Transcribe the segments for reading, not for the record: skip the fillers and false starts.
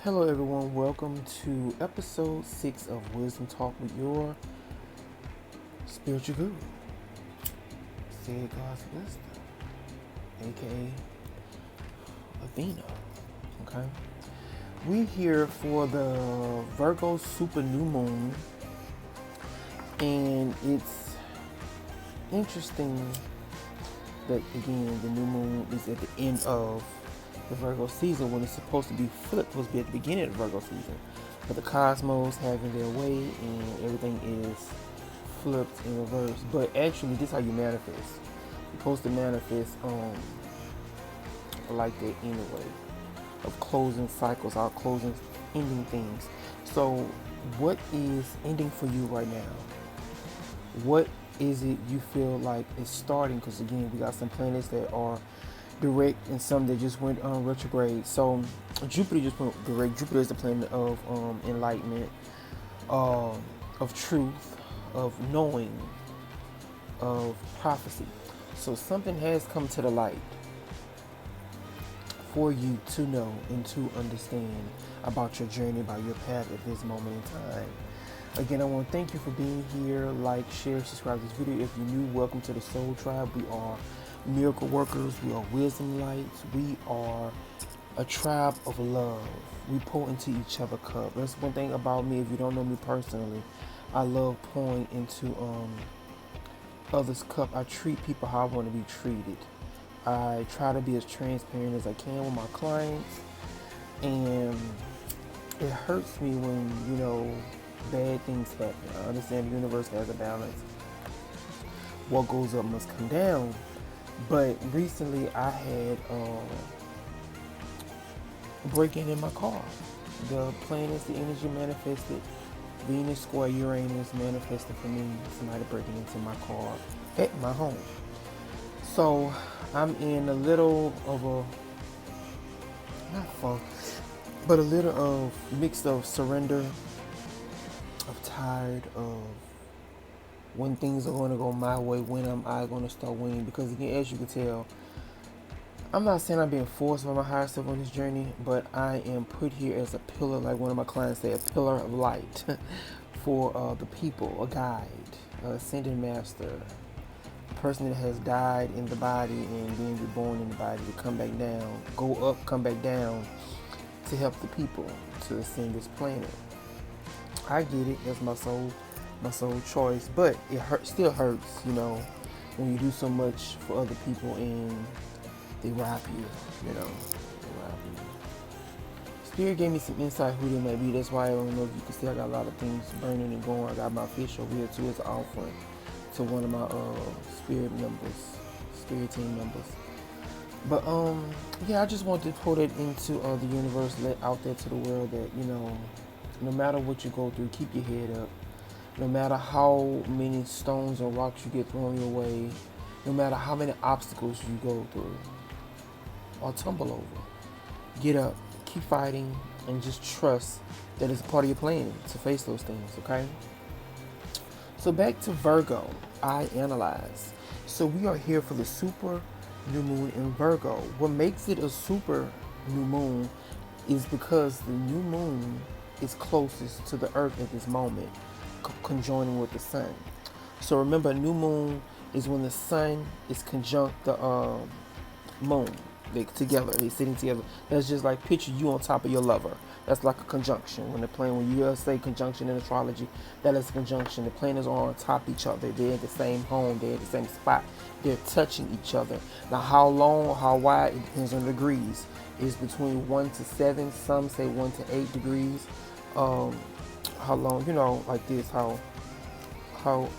Hello, everyone. Welcome to episode 6 of Wisdom Talk with your spiritual guru, said God's wisdom, aka Athena. Okay, we here for the Virgo Super new moon, and it's interesting that again the new moon is at the end of the Virgo season when it's supposed to be flipped, supposed to be at the beginning of the Virgo season. But the cosmos having their way and everything is flipped in reverse. But actually, this is how you manifest. You're supposed to manifest like that anyway, of closing cycles, out closing, ending things. So, what is ending for you right now? What is it you feel like is starting? Because again, we got some planets that are direct and some that just went retrograde. So Jupiter just went direct. Jupiter is the planet of enlightenment, uh, of truth, of knowing, of prophecy. So something has come to the light for you to know and to understand about your journey, about your path at this moment in time. Again, I want to thank you for being here. Like, share, subscribe to this video. If you're new, welcome to the Soul Tribe. We are miracle workers. We are wisdom lights. We are a tribe of love. We pour into each other's cup. That's one thing about me. If you don't know me personally, I love pouring into others' cup. I treat people how I want to be treated. I try to be as transparent as I can with my clients, and it hurts me when bad things happen. I understand the universe has a balance. What goes up must come down. But recently I had breaking in my car. The planets, the energy manifested. Venus square Uranus manifested for me. Somebody breaking into my car at my home. So I'm in a little of a, not funk, but a little of mix of surrender, of tired, of when things are going to go my way, when am I going to start winning? Because again, as you can tell, I'm not saying I'm being forced by my higher self on this journey, but I am put here as a pillar, like one of my clients say, a pillar of light for the people, a guide, a ascended master, a person that has died in the body and being reborn in the body to come back down, go up, come back down to help the people to ascend this planet. I get it. That's my soul choice, but it still hurts, when you do so much for other people and they rob you, they rob you. Spirit gave me some insight who they might be. That's why I don't know if you can see I got a lot of things burning and going. I got my fish over here too as an offering to one of my spirit team members. But I just wanted to put it into the universe, let out there to the world that no matter what you go through, keep your head up. No matter how many stones or rocks you get thrown your way, no matter how many obstacles you go through or tumble over, get up, keep fighting, and just trust that it's a part of your plan to face those things, okay? So back to Virgo, I analyze. So we are here for the super new moon in Virgo. What makes it a super new moon is because the new moon is closest to the earth at this moment, conjoining with the sun. So remember, new moon is when the sun is conjunct the moon. They're together, they're sitting together. That's just like picture you on top of your lover. That's like a conjunction. When you say conjunction in astrology, that is a conjunction. The planets are on top of each other. They're in the same home. They're at the same spot. They're touching each other. Now, how long, how wide, it depends on degrees. It's between 1 to 7. Some say 1 to 8 degrees. How long, like this, how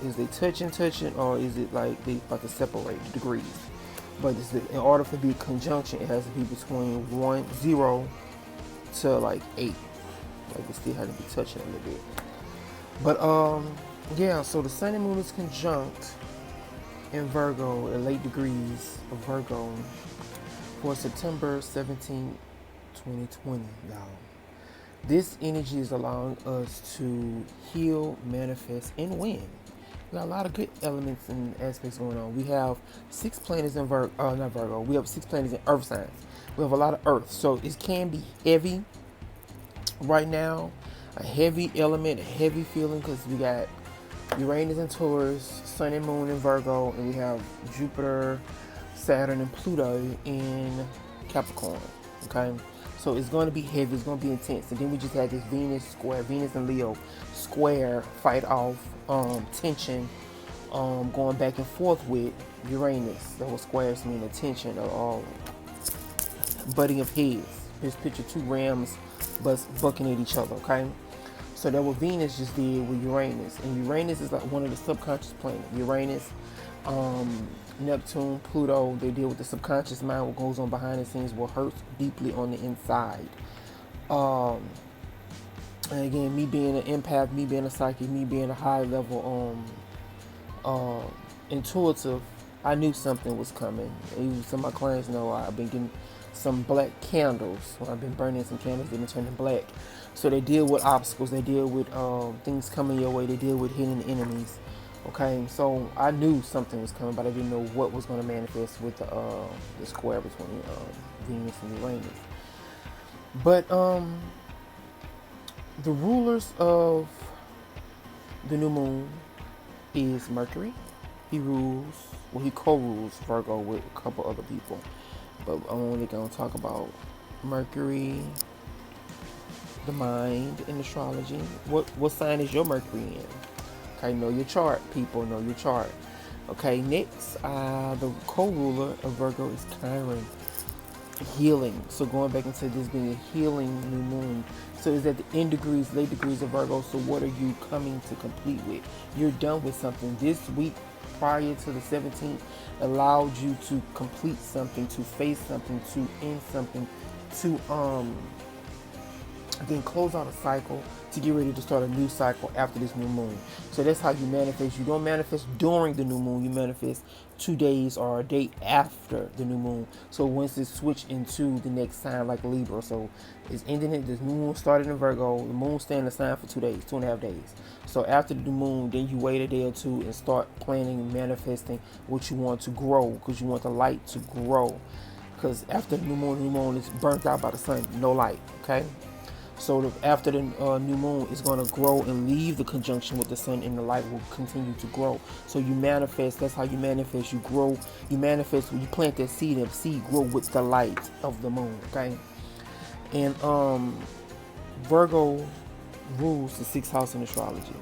is they touching, or is it like they about to separate the degrees? But in order for it to be a conjunction, it has to be between 0 to like 8. Like it still has to be touching a little bit. But so the sun and moon is conjunct in Virgo at late degrees of Virgo for September 17, 2020, y'all. This energy is allowing us to heal, manifest, and win. We got a lot of good elements and aspects going on. We have 6 planets in not Virgo. We have 6 planets in Earth signs. We have a lot of Earth, so it can be heavy right now, a heavy element, a heavy feeling, because we got Uranus in Taurus, Sun and Moon in Virgo, and we have Jupiter, Saturn, and Pluto in Capricorn. Okay, so it's going to be heavy, it's going to be intense, and then we just had this Venus square, Venus and Leo square, fight off tension, going back and forth with Uranus. Those squares mean the tension of butting of heads. Here's picture two rams bucking at each other. Okay. So that what Venus just did with Uranus. And Uranus is like one of the subconscious planets. Uranus, Neptune, Pluto, they deal with the subconscious mind, what goes on behind the scenes, what hurts deeply on the inside. And again, me being an empath, me being a psychic, me being a high level intuitive, I knew something was coming. Even some of my clients know I've been getting some black candles. When I've been burning some candles, they've been turning black. So they deal with obstacles, they deal with things coming your way, they deal with hidden enemies. Okay, so I knew something was coming, but I didn't know what was going to manifest with the square between Venus and Uranus. But the rulers of the new moon is Mercury. He rules, well, he co-rules Virgo with a couple other people. But I'm only going to talk about Mercury, the mind in astrology. What sign is your Mercury in? Okay, know your chart, people. Know your chart. Okay, next, the co-ruler of Virgo is Chiron. Healing. So going back into this being a healing new moon. So is at the end degrees, late degrees of Virgo. So what are you coming to complete with? You're done with something. This week prior to the 17th allowed you to complete something, to face something, to end something, to then close out a cycle, to get ready to start a new cycle after this new moon. So that's how you manifest. You don't manifest during the new moon, you manifest 2 days or a day after the new moon. So once it's switched into the next sign, like Libra, so it's ending it. This new moon started in Virgo, the moon staying in the sign for 2 days, 2.5 days. So after the new moon, then you wait a day or two and start planning and manifesting what you want to grow, because you want the light to grow. Because after the new moon is burnt out by the sun, no light. Okay. So after the new moon is going to grow and leave the conjunction with the sun, and the light will continue to grow. So you manifest. That's how you manifest. You grow. You manifest when you plant that seed, and seed grow with the light of the moon. Okay. And Virgo rules the 6th house in astrology,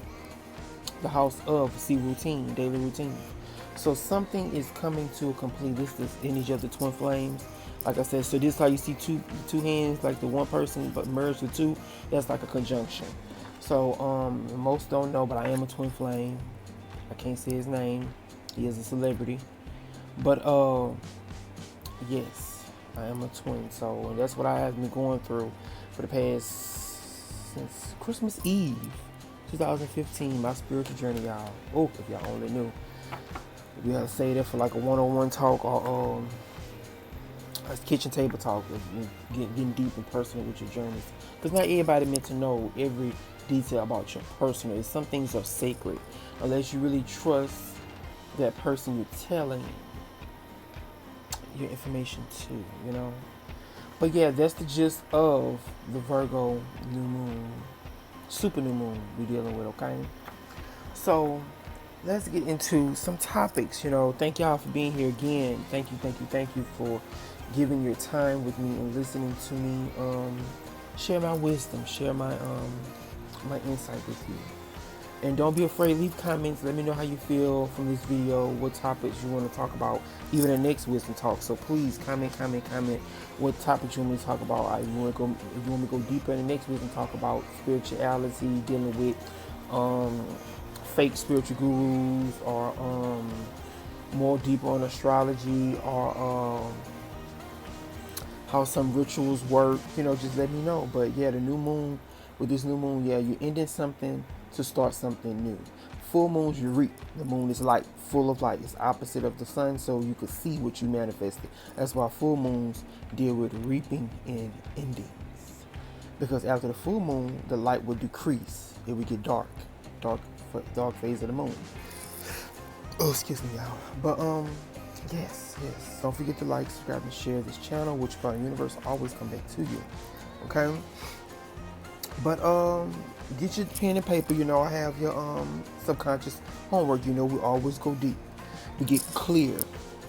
the house of routine, daily routine. So something is coming to a complete. This is energy of the twin flames. Like I said, so this is how you see two hands, like the one person, but merged with two. That's like a conjunction. So most don't know, but I am a twin flame. I can't say his name. He is a celebrity. But yes, I am a twin. So that's what I have been going through for the past, since Christmas Eve 2015, my spiritual journey, y'all. Oh, if y'all only knew. We gotta say that for like a one-on-one talk, or a kitchen table talk, getting deep and personal with your journeys. Because not everybody meant to know every detail about your personal. Some things are sacred, unless you really trust that person you're telling your information to, you know. But yeah, that's the gist of the Virgo new moon, super new moon we're dealing with, okay? So let's get into some topics, you know. Thank y'all for being here again. Thank you for giving your time with me and listening to me share my wisdom, share my my insight with you. And don't be afraid, leave comments, let me know how you feel from this video, what topics you want to talk about, even the next wisdom talk. So please comment what topics you want me to talk about. If you want me to go deeper in the next wisdom talk about spirituality, dealing with fake spiritual gurus, or more deeper on astrology, or how some rituals work, you know, just let me know. But yeah, the new moon, with this new moon, yeah, you're ending something to start something new. Full moons, you reap. The moon is light, full of light. It's opposite of the sun, so you can see what you manifested. That's why full moons deal with reaping and endings. Because after the full moon, the light will decrease. It will get dark phase of the moon. Oh, excuse me, y'all. But yes. Don't forget to like, subscribe, and share this channel, which part of the universe will always come back to you. Okay? But get your pen and paper. I have your subconscious homework. We always go deep. We get clear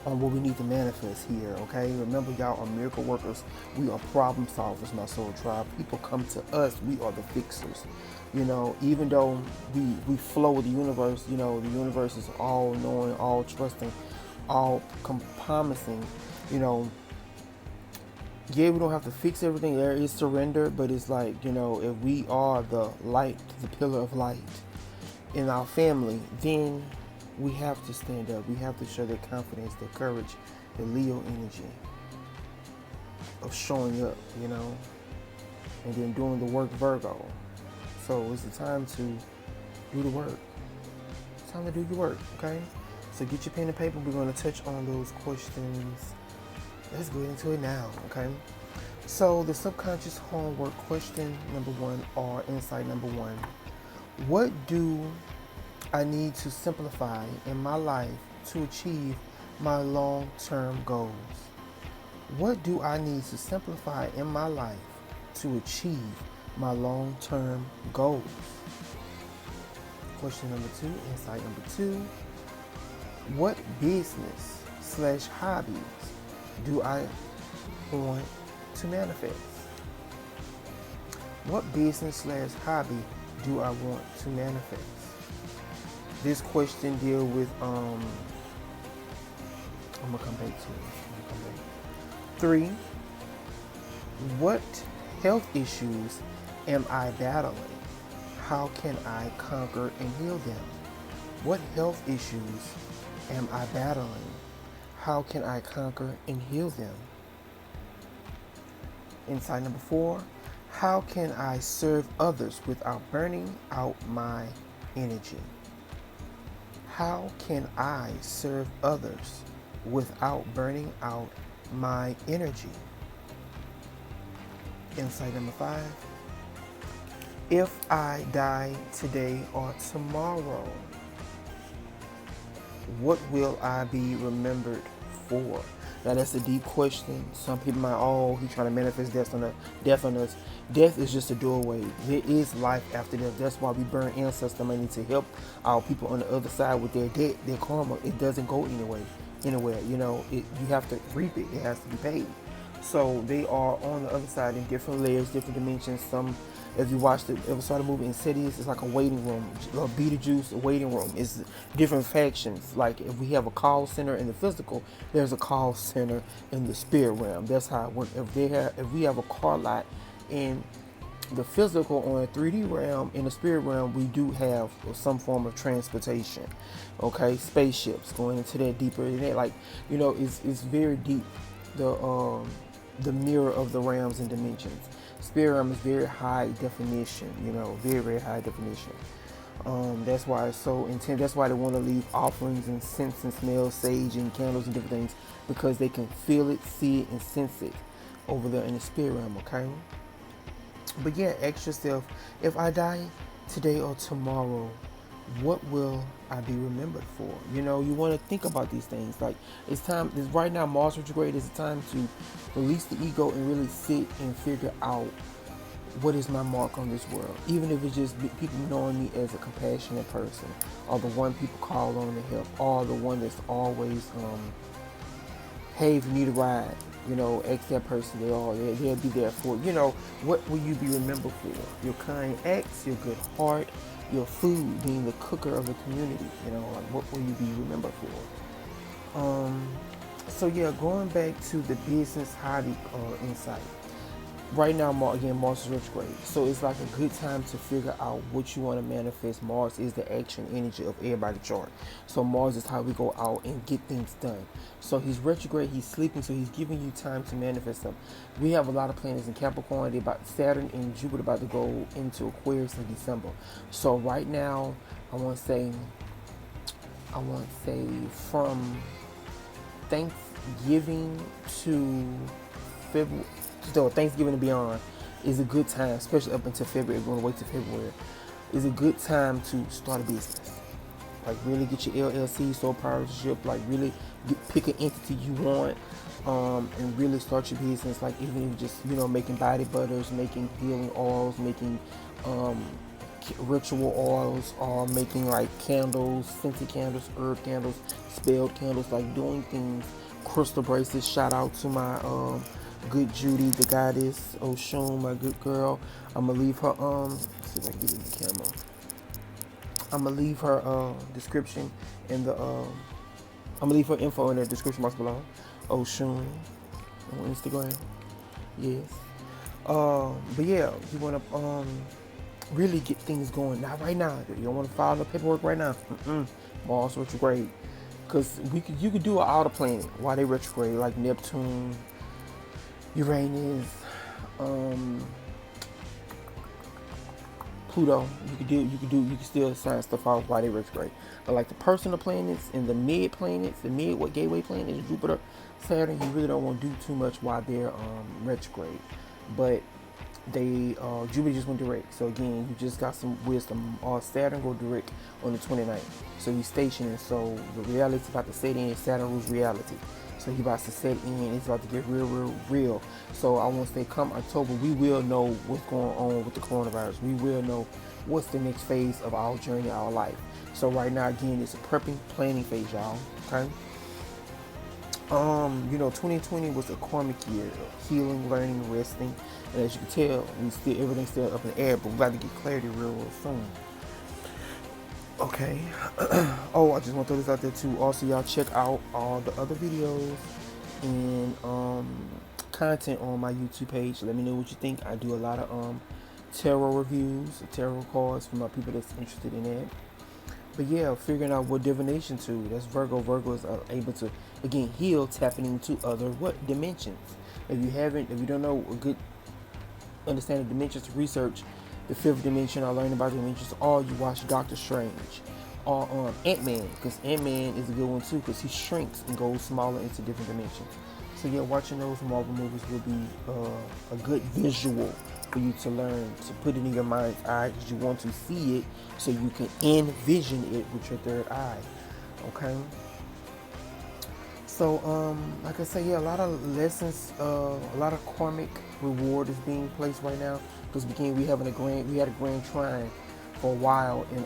on what we need to manifest here. Okay. Remember, y'all are miracle workers. We are problem solvers, my soul tribe. People come to us. We are the fixers. Even though we flow with the universe. The universe is all knowing, all trusting, all promising. You know, yeah, we don't have to fix everything. There is surrender, but it's like, if we are the light, the pillar of light in our family, then we have to stand up. We have to show that confidence, that courage, the Leo energy of showing up, and then doing the work, Virgo. So it's the time to do the work. It's time to do your work, okay? So get your pen and paper. We're going to touch on those questions. Let's get into it now, okay? So the subconscious homework question number 1, or insight number 1. What do I need to simplify in my life to achieve my long-term goals? What do I need to simplify in my life to achieve my long-term goals? Question number 2, insight number 2. What business/hobbies do I want to manifest? What business/hobby do I want to manifest? This question deal with I'm gonna come back to it. 3. What health issues am I battling? How can I conquer and heal them? What health issues am I battling? How can I conquer and heal them? Insight number 4. How can I serve others without burning out my energy? How can I serve others without burning out my energy? Insight number 5. If I die today or tomorrow, what will I be remembered for? Now that's a deep question. Some people might, he's trying to manifest death on us. Death is just a doorway. There is life after death. That's why we burn ancestor money to help our people on the other side with their debt, their karma. It doesn't go anywhere. You have to reap it. It has to be paid. So they are on the other side in different layers, different dimensions. Some, if you ever saw the movie Insidious, it's like a waiting room. Beetlejuice, a waiting room. It's different factions. Like if we have a call center in the physical, there's a call center in the spirit realm. That's how it works. If we have a car lot in the physical, on a 3D realm, in the spirit realm, we do have some form of transportation. Okay, spaceships, going into that deeper than that. Like, it's very deep. The mirror of the realms and dimensions. Spirit realm is very high definition, very, very high definition. That's why it's so intense. That's why they want to leave offerings and scents and smells, sage and candles and different things, because they can feel it, see it, and sense it over there in the spirit realm, okay? But yeah, ask yourself, if I die today or tomorrow, what will I be remembered for? You want to think about these things. Like, it's time. Right now, Mars retrograde is the time to release the ego and really sit and figure out what is my mark on this world. Even if it's just people knowing me as a compassionate person, or the one people call on to help, or the one that's always, hey, if you need a ride, ask that person. They'll be there for you. What will you be remembered for? Your kind acts, your good heart, your food, being the cooker of the community. Like, what will you be remembered for? So yeah, going back to the business hobby insight. Right now, Mars is retrograde, so it's like a good time to figure out what you want to manifest. Mars is the action energy of everybody's chart. So Mars is how we go out and get things done. So he's retrograde, he's sleeping, so he's giving you time to manifest them. We have a lot of planets in Capricorn. Saturn and Jupiter about to go into Aquarius in December. So right now, I want to say from Thanksgiving to February. So Thanksgiving and beyond is a good time, especially up until February. We're going to wait till February. Is a good time to start a business. Like really get your LLC, sole proprietorship. Like really pick an entity you want, and really start your business. Like even if just making body butters, making healing oils, making um, ritual oils, or making like candles, scented candles, herb candles, spelled candles. Like doing things. Crystal bracelets. Shout out to my good Judy, the goddess Oshun, my good girl. I'm gonna leave her let's see if I can get it in the camera. I'm gonna leave her description in the I'm gonna leave her info in the description box below. Oshun on Instagram. Yes. But yeah, you wanna really get things going. Not right now. You don't wanna file the paperwork right now. Mars retrograde. Cause you could do an outer planet while they retrograde, like Neptune, Uranus, um, Pluto. You can still sign stuff out while they retrograde. But like the personal planets and the mid planets, the mid what gateway planets, Jupiter, Saturn, you really don't want to do too much while they're retrograde. But they Jupiter just went direct. So again, you just got some wisdom. Saturn go direct on the 29th. So he's stationing. So the reality about to set in. Saturn rules reality. So he about to set in. It's about to get real. So I want to say come October, we will know what's going on with the coronavirus. We will know what's the next phase of our journey, our life. So right now, again, it's a prepping, planning phase, y'all. Okay. 2020 was a karmic year of healing, learning, resting, and as you can tell, everything's still up in the air, but we're about to get clarity real soon. Okay. Oh, I just want to throw this out there too. Also, y'all check out all the other videos and content on my YouTube page. Let me know what you think. I do a lot of tarot reviews, tarot cards for my people that's interested in that. But yeah, figuring out what divination to. That's Virgo. Virgo is able to again heal, tapping into other what dimensions. If you don't know a good understanding of dimensions to research the fifth dimension or learn about dimensions, or you watch Doctor Strange or Ant-Man, because Ant-Man is a good one too, because he shrinks and goes smaller into different dimensions. So yeah, watching those Marvel movies will be a good visual for you to learn, to put it in your mind's eye, because you want to see it so you can envision it with your third eye. Okay. So like I say, yeah, a lot of lessons, a lot of karmic reward is being placed right now. Because we had a grand trine for a while in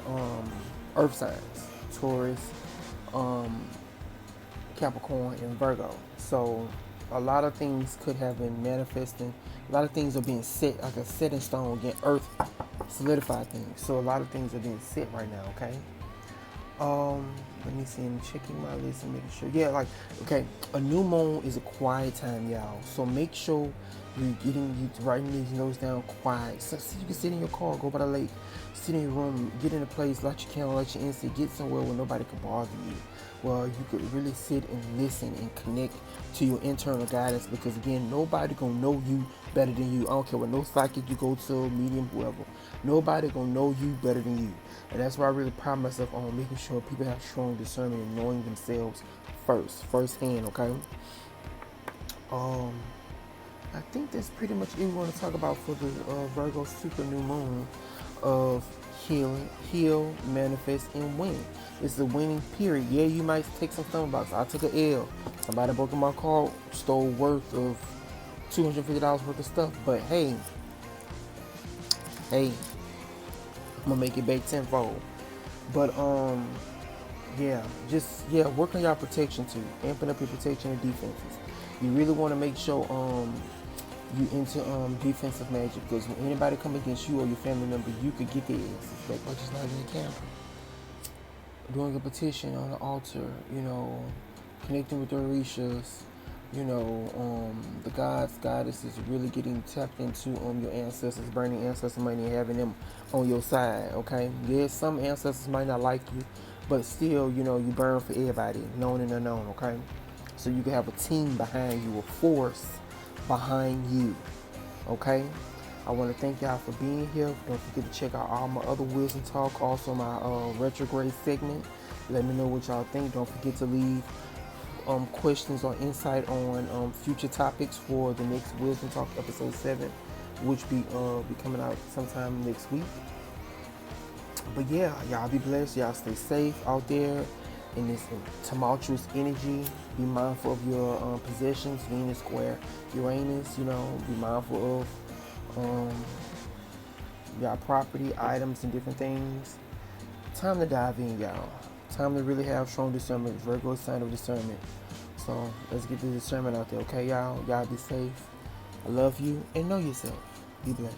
earth signs, Taurus, Capricorn, and Virgo. So a lot of things could have been manifesting. A lot of things are being set, like a set in stone, again, earth solidified things. So a lot of things are being set right now, okay? Let me see, I'm checking my list and making sure. Yeah, like, okay, a new moon is a quiet time, y'all. So make sure you writing these notes down quiet. So you can sit in your car, go by the lake, sit in your room, get in a place, light your candle, light your incense, get somewhere where nobody can bother you. Well, you could really sit and listen and connect to your internal guidance, because again, nobody gonna know you better than you. I don't care what no psychic you go to, medium, whoever. Nobody gonna know you better than you. And that's why I really pride myself on making sure people have strong discernment and knowing themselves firsthand, okay? I think that's pretty much it we want to talk about for the Virgo Super New Moon of heal, manifest, and win. It's the winning period. Yeah, you might take some stomach bucks. I took an L. Somebody broke in my car, stole worth of $250 worth of stuff. But hey, I'm gonna make it back tenfold. But work on your protection too. Amping up your protection and defenses. You really want to make sure you into defensive magic, because when anybody come against you or your family member, you could get their asses back by just lighting the candle, doing a petition on the altar, connecting with the Orishas, the gods, goddesses, really getting tapped into your ancestors, burning ancestor money and having them on your side, okay? Yes, some ancestors might not like you, but still, you burn for everybody, known and unknown, okay? So you can have a team behind you, a force behind you, okay? I want to thank y'all for being here. Don't forget to check out all my other wisdom talk, also my retrograde segment. Let me know what y'all think. Don't forget to leave questions or insight on future topics for the next wisdom talk episode 7, which be coming out sometime next week. But yeah, y'all be blessed. Y'all stay safe out there in this tumultuous energy. Be mindful of your possessions. Venus square Uranus. You know, be mindful of y'all property, items, and different things. Time to dive in, y'all. Time to really have strong discernment. Virgo is a sign of discernment. So let's get the discernment out there, okay, y'all? Y'all be safe. I love you and know yourself. Be blessed.